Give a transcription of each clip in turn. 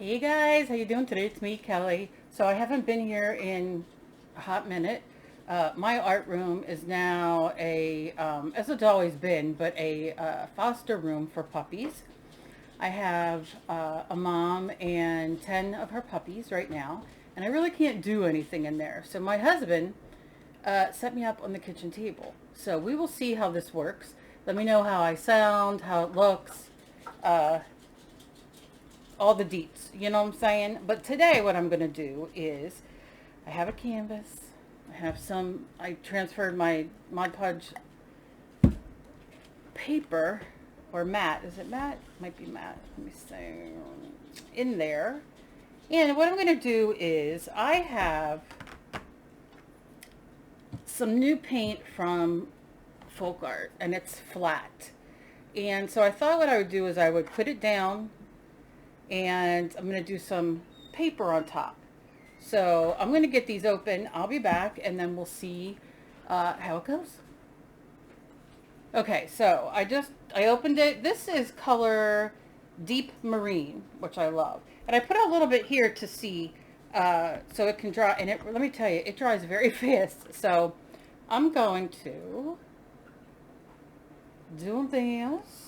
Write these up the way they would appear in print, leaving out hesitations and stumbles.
Hey guys, how you doing today? It's me, Kelly. So I haven't been here in a hot minute. My art room is now as it's always been, but a foster room for puppies. I have a mom and 10 of her puppies right now, and I really can't do anything in there. So my husband set me up on the kitchen table. So we will see how this works. Let me know how I sound, how it looks. Uh, all the deets, you know what I'm saying? But today what I'm going to do is I have a canvas. I transferred my Mod Podge paper or matte. Is it matte? Might be matte. Let me see. In there. And what I'm going to do is I have some new paint from Folk Art and it's flat. And so I thought what I would do is I would put it down and I'm going to do some paper on top. So I'm going to get these open. I'll be back and then we'll see how it goes. Okay, so I opened it. This is color Deep Marine, which I love. And I put a little bit here to see so it can dry. And let me tell you, it dries very fast. So I'm going to do this.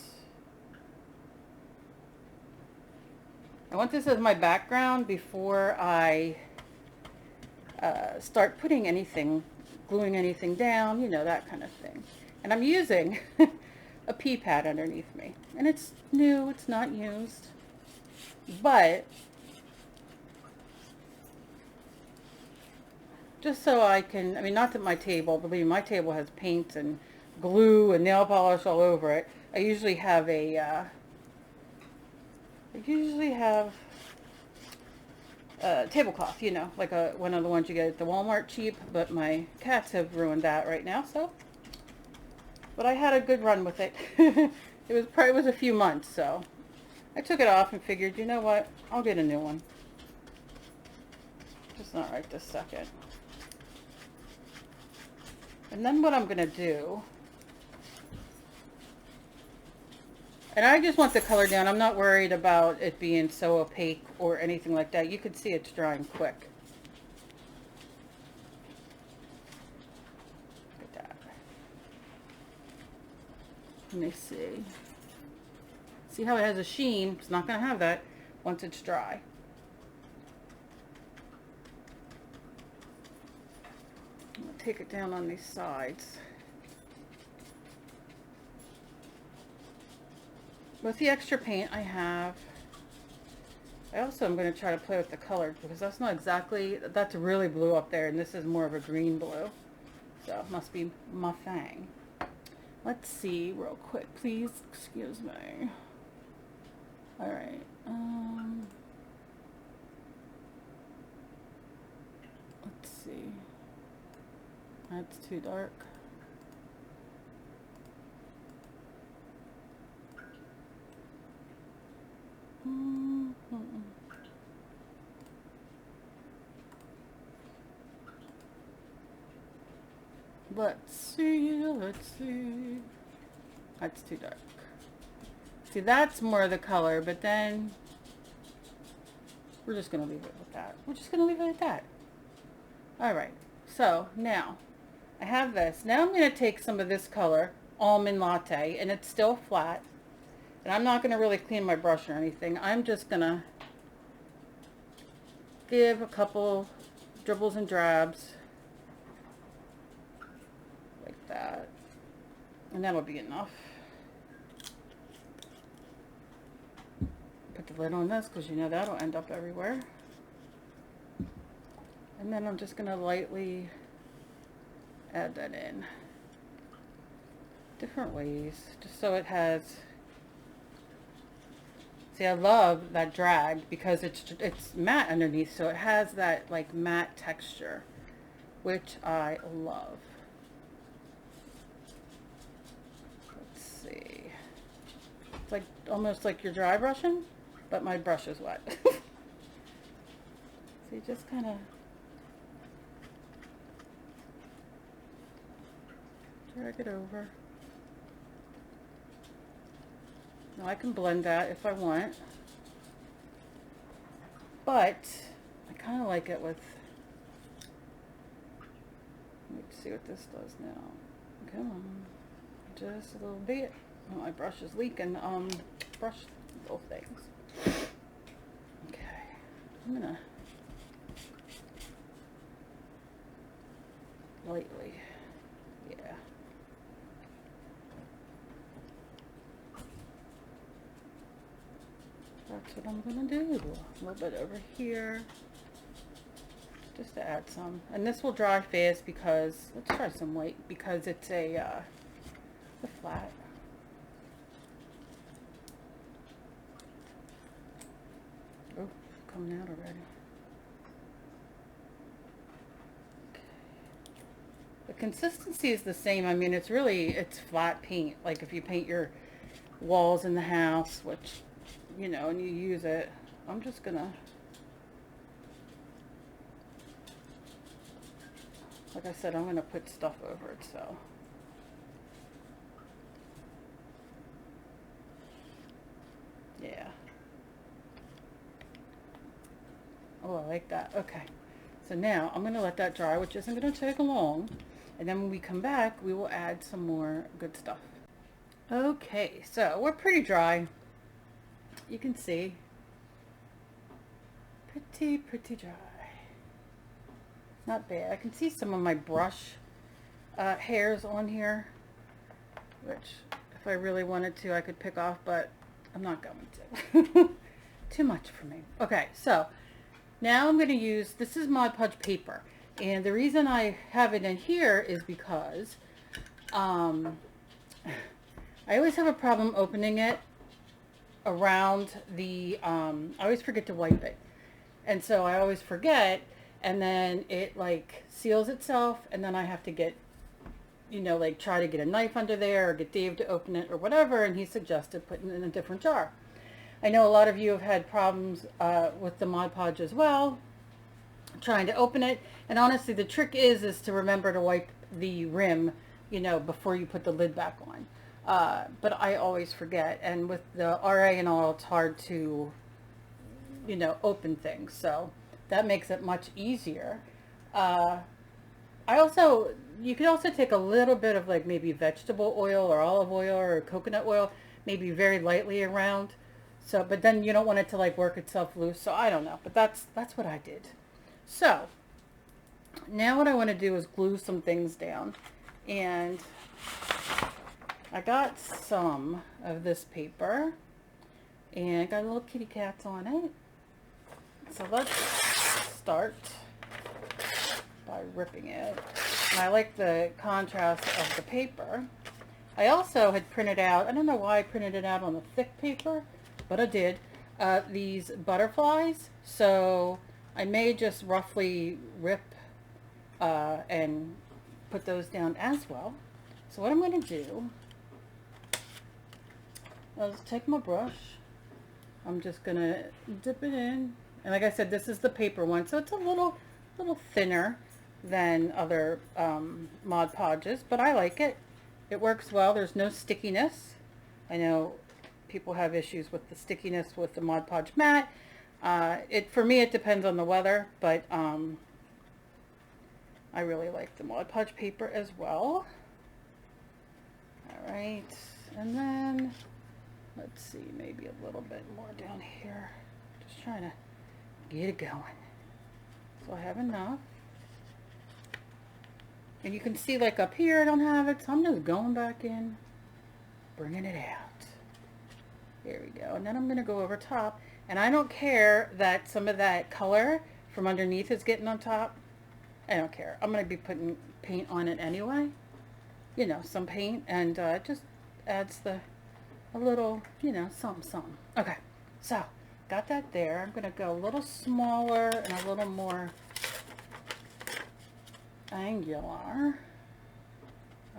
I want this as my background before I start putting anything, gluing anything down, you know, that kind of thing. And I'm using a pea pad underneath me. And it's new, it's not used. But just so I can, I mean, not that my table, believe me, my table has paint and glue and nail polish all over it. I usually have tablecloth, you know, like one of the ones you get at the Walmart cheap, but my cats have ruined that right now, so. But I had a good run with it. It was a few months, so. I took it off and figured, you know what, I'll get a new one. Just not right this second. And then what I'm going to do, and I just want the color down. I'm not worried about it being so opaque or anything like that. You can see it's drying quick. Look at that. Let me see. See how it has a sheen? It's not going to have that once it's dry. I'm going to take it down on these sides. With the extra paint I have, I also am going to try to play with the color because that's not exactly, that's really blue up there and this is more of a green blue. So it must be my thing. Let's see real quick, please excuse me. Alright, let's see. That's too dark. Let's see. That's too dark. See, that's more of the color, but then we're just going to leave it with that. We're just going to leave it at that. Alright, so now I have this. Now I'm going to take some of this color, Almond Latte, and it's still flat. And I'm not going to really clean my brush or anything. I'm just going to give a couple dribbles and drabs like that. And that'll be enough. Put the lid on this because you know that'll end up everywhere. And then I'm just going to lightly add that in different ways just so it has. See, I love that drag because it's matte underneath, so it has that like matte texture, which I love. Let's see. It's like almost like you're dry brushing, but my brush is wet. So you just kind of drag it over. Now I can blend that if I want. but I kind of like it with, let's see what this does now. Come on, just a little bit. Oh, my brush is leaking. Brush little things. Okay, I'm gonna lightly, yeah. That's what I'm gonna do. A little bit over here, just to add some. And this will dry fast because, let's try some white, because it's a flat. Oh, it's coming out already. Okay. The consistency is the same. I mean, it's flat paint. Like if you paint your walls in the house, which, you know, and you use it, I'm just gonna, like I said, I'm gonna put stuff over it, so. Yeah. Oh, I like that. Okay. So now I'm gonna let that dry, which isn't gonna take long. And then when we come back, we will add some more good stuff. Okay, so we're pretty dry. You can see, pretty dry. Not bad. I can see some of my brush hairs on here, which if I really wanted to, I could pick off, but I'm not going to. Too much for me. Okay, so now I'm going to use, this is Mod Podge paper, and the reason I have it in here is because I always have a problem opening it around the, I always forget to wipe it, and so I always forget, and then it like seals itself, and then I have to get, you know, like try to get a knife under there or get Dave to open it or whatever, and he suggested putting it in a different jar. I know a lot of you have had problems with the Mod Podge as well, trying to open it, and honestly the trick is to remember to wipe the rim, you know, before you put the lid back on. But I always forget, and with the RA and all, it's hard to, you know, open things, so that makes it much easier. You could also take a little bit of like maybe vegetable oil or olive oil or coconut oil, maybe very lightly around, so, but then you don't want it to like work itself loose, so I don't know, but that's what I did. So now what I want to do is glue some things down, and I got some of this paper, and got little kitty cats on it. So let's start by ripping it. And I like the contrast of the paper. I also had printed out, I don't know why I printed it out on the thick paper, but I did, these butterflies. So I may just roughly rip and put those down as well. So what I'm going to do is take my brush. I'm just going to dip it in. And like I said, this is the paper one, so it's a little thinner than other Mod Podges, but I like it. It works well. There's no stickiness. I know people have issues with the stickiness with the Mod Podge mat. For me, it depends on the weather, but I really like the Mod Podge paper as well. All right, and then let's see, maybe a little bit more down here. Just trying to get it going. So I have enough. And you can see like up here I don't have it, so I'm just going back in, bringing it out. There we go. And then I'm going to go over top. And I don't care that some of that color from underneath is getting on top. I don't care. I'm going to be putting paint on it anyway. You know, some paint. And it just adds a little, you know, something. Okay. So, got that there. I'm going to go a little smaller and a little more angular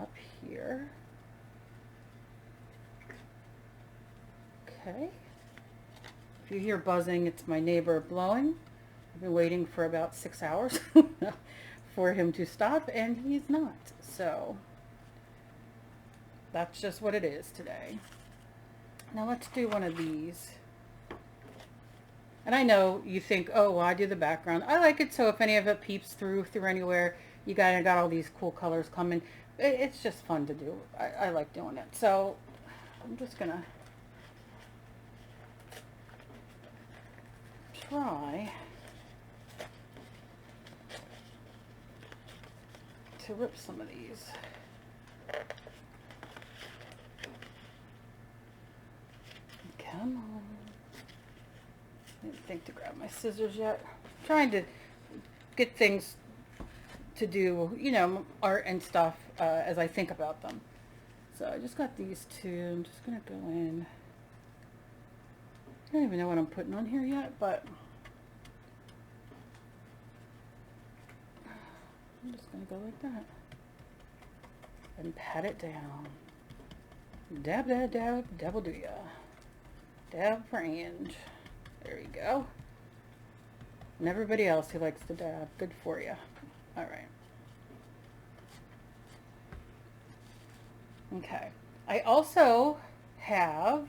up here. Okay. If you hear buzzing, it's my neighbor blowing. I've been waiting for about 6 hours for him to stop, and he's not. So that's just what it is today. Now let's do one of these. And I know you think, oh, well, I do the background. I like it so if any of it peeps through anywhere, you got all these cool colors coming. It's just fun to do. I like doing it. So I'm just gonna try to rip some of these. Come on. I didn't think to grab my scissors yet. I'm trying to get things to do, you know, art and stuff as I think about them. So I just got these two. I'm just going to go in. I don't even know what I'm putting on here yet, but I'm just going to go like that. And pat it down. Dab, dab, dab, dabble do ya. Dab for Ange. There you go. And everybody else who likes to dab, good for you. All right. Okay. I also have,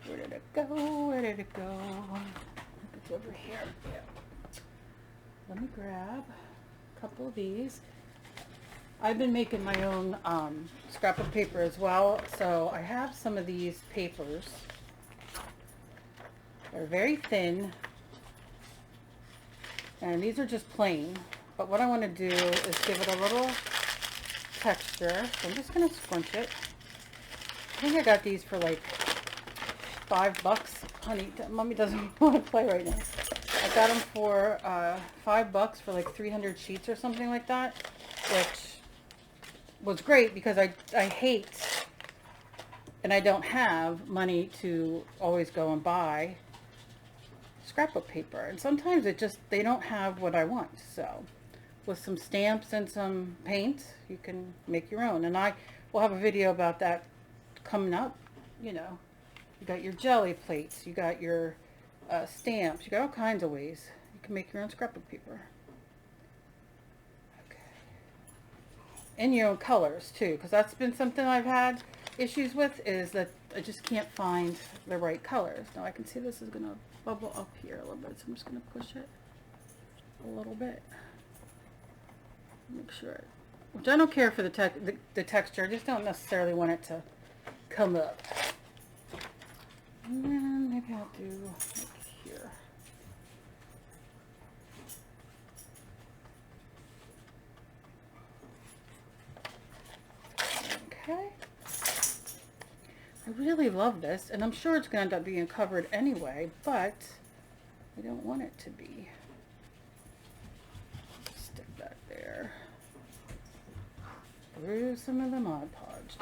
where did it go? Where did it go? It's over here. Yeah. Let me grab a couple of these. I've been making my own scrap of paper as well, so I have some of these papers. They're very thin, and these are just plain, but what I want to do is give it a little texture, so I'm just going to scrunch it. I think I got these for like $5. Honey, Mommy doesn't want to play right now. I got them for $5 for like 300 sheets or something like that, which was great because I hate, and I don't have money to always go and buy scrapbook paper, and sometimes they don't have what I want. So with some stamps and some paint, you can make your own, and I will have a video about that coming up. You know, you got your jelly plates, you got your stamps, you got all kinds of ways you can make your own scrapbook paper. In your own colors too, because that's been something I've had issues with, is that I just can't find the right colors. Now I can see this is going to bubble up here a little bit, so I'm just going to push it a little bit. Make sure which I don't care for the texture, I just don't necessarily want it to come up. And then maybe I'll do like here. Okay. I really love this, and I'm sure it's going to end up being covered anyway, but I don't want it to be. Stick that there. Through some of the Mod Podge.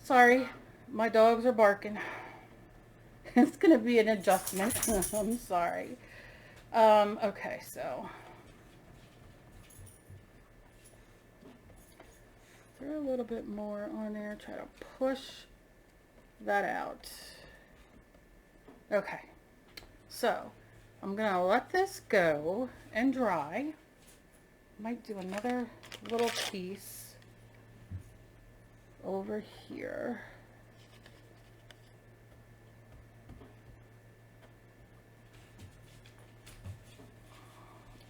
Sorry, my dogs are barking. It's going to be an adjustment. I'm sorry. Okay, so throw a little bit more on there. Try to push that out. Okay, so I'm going to let this go and dry. Might do another little piece over here.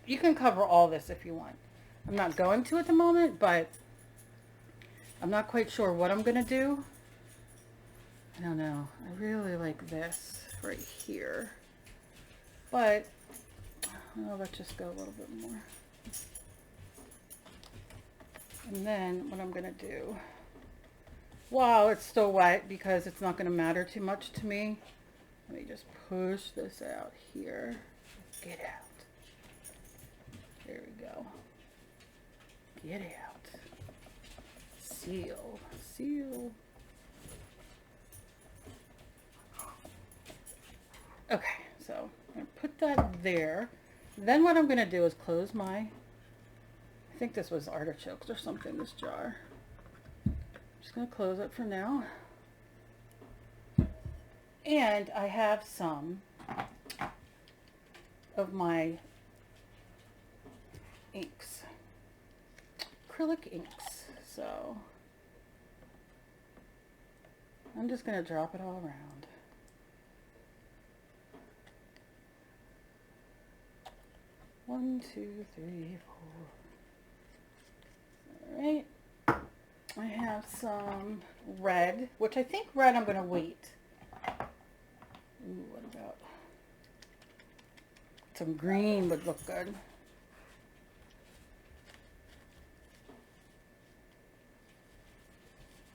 You can cover all this if you want. I'm not going to at the moment, but I'm not quite sure what I'm going to do. I don't know. I really like this right here. But oh, let's just go a little bit more. And then what I'm going to do, while it's still wet, because it's not going to matter too much to me, let me just push this out here. Get out. There we go. Get out. Seal. Seal. Okay, so I'm going to put that there. Then what I'm going to do is close my, I think this was artichokes or something, this jar. I'm just going to close it for now. And I have some of my inks, acrylic inks. So I'm just going to drop it all around. 1, 2, 3, 4. All right. I have some red, which I think red I'm going to wait. Ooh, what about some green would look good.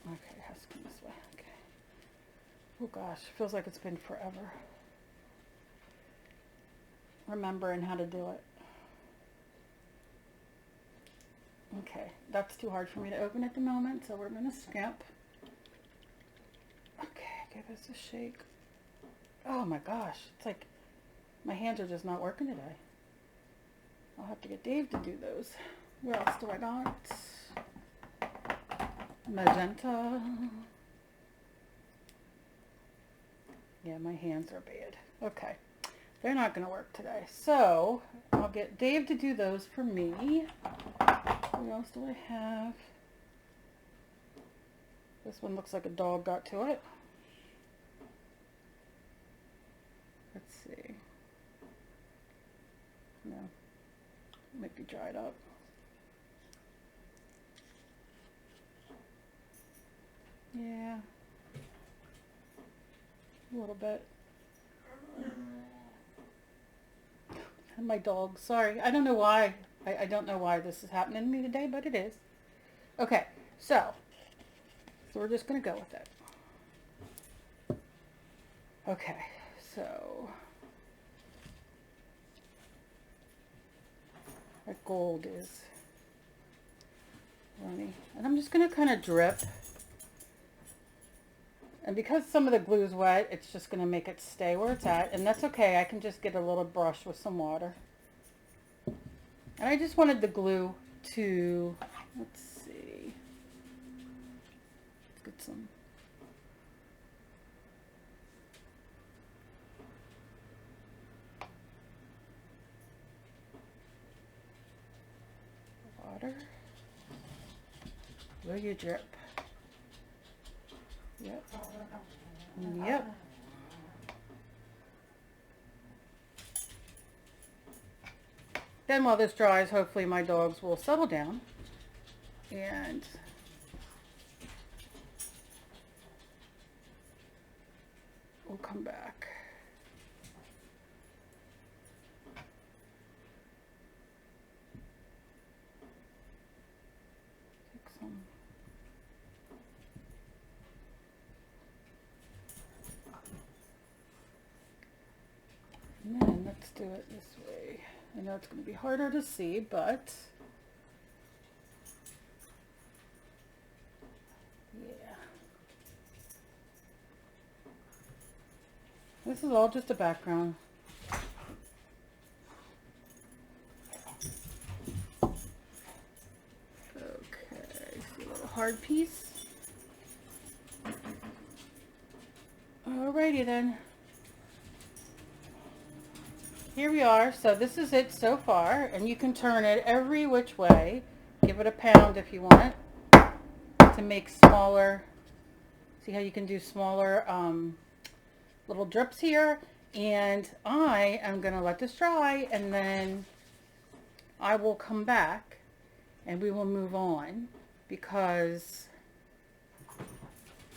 Okay, it has to come this way. Okay. Oh gosh, feels like it's been forever remembering how to do it. Okay, that's too hard for me to open at the moment, so we're going to skip. Okay, give this a shake. Oh my gosh, it's like my hands are just not working today. I'll have to get Dave to do those. What else do I got? Magenta. Yeah, my hands are bad. Okay, they're not going to work today. So I'll get Dave to do those for me. What else do I have? This one looks like a dog got to it. Let's see. No, it might be dried up. Yeah, a little bit. And my dog, sorry, I don't know why. I don't know why this is happening to me today, but it is. Okay, so we're just going to go with it. Okay, so that gold is runny. And I'm just going to kind of drip. And because some of the glue is wet, it's just going to make it stay where it's at. And that's okay. I can just get a little brush with some water. And I just wanted the glue to, let's see, let's get some water. Will you drip? Yep. Yep. Then while this dries, hopefully my dogs will settle down and we'll come back. Take some. And then let's do it this way. I know it's going to be harder to see, but yeah. This is all just a background. Okay, see a little hard piece. Alrighty then. Here we are. So this is it so far, and you can turn it every which way. Give it a pound if you want to make smaller. See how you can do smaller little drips here. And I am going to let this dry, and then I will come back and we will move on, because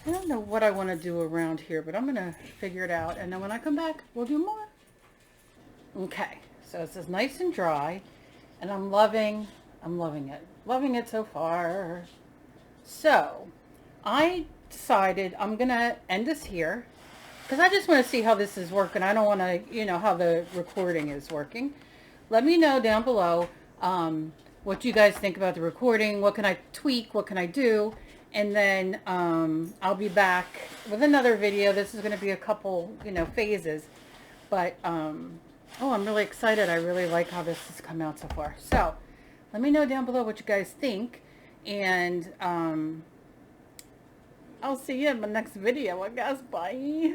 I don't know what I want to do around here, but I'm going to figure it out. And then when I come back, we'll do more. Okay, so this is nice and dry, and I'm loving it. Loving it so far. So, I decided I'm going to end this here, because I just want to see how this is working. I don't want to, you know, how the recording is working. Let me know down below what you guys think about the recording. What can I tweak? What can I do? And then I'll be back with another video. This is going to be a couple, you know, phases. But, oh, I'm really excited. I really like how this has come out so far. So, let me know down below what you guys think. And I'll see you in my next video, I guess. Bye.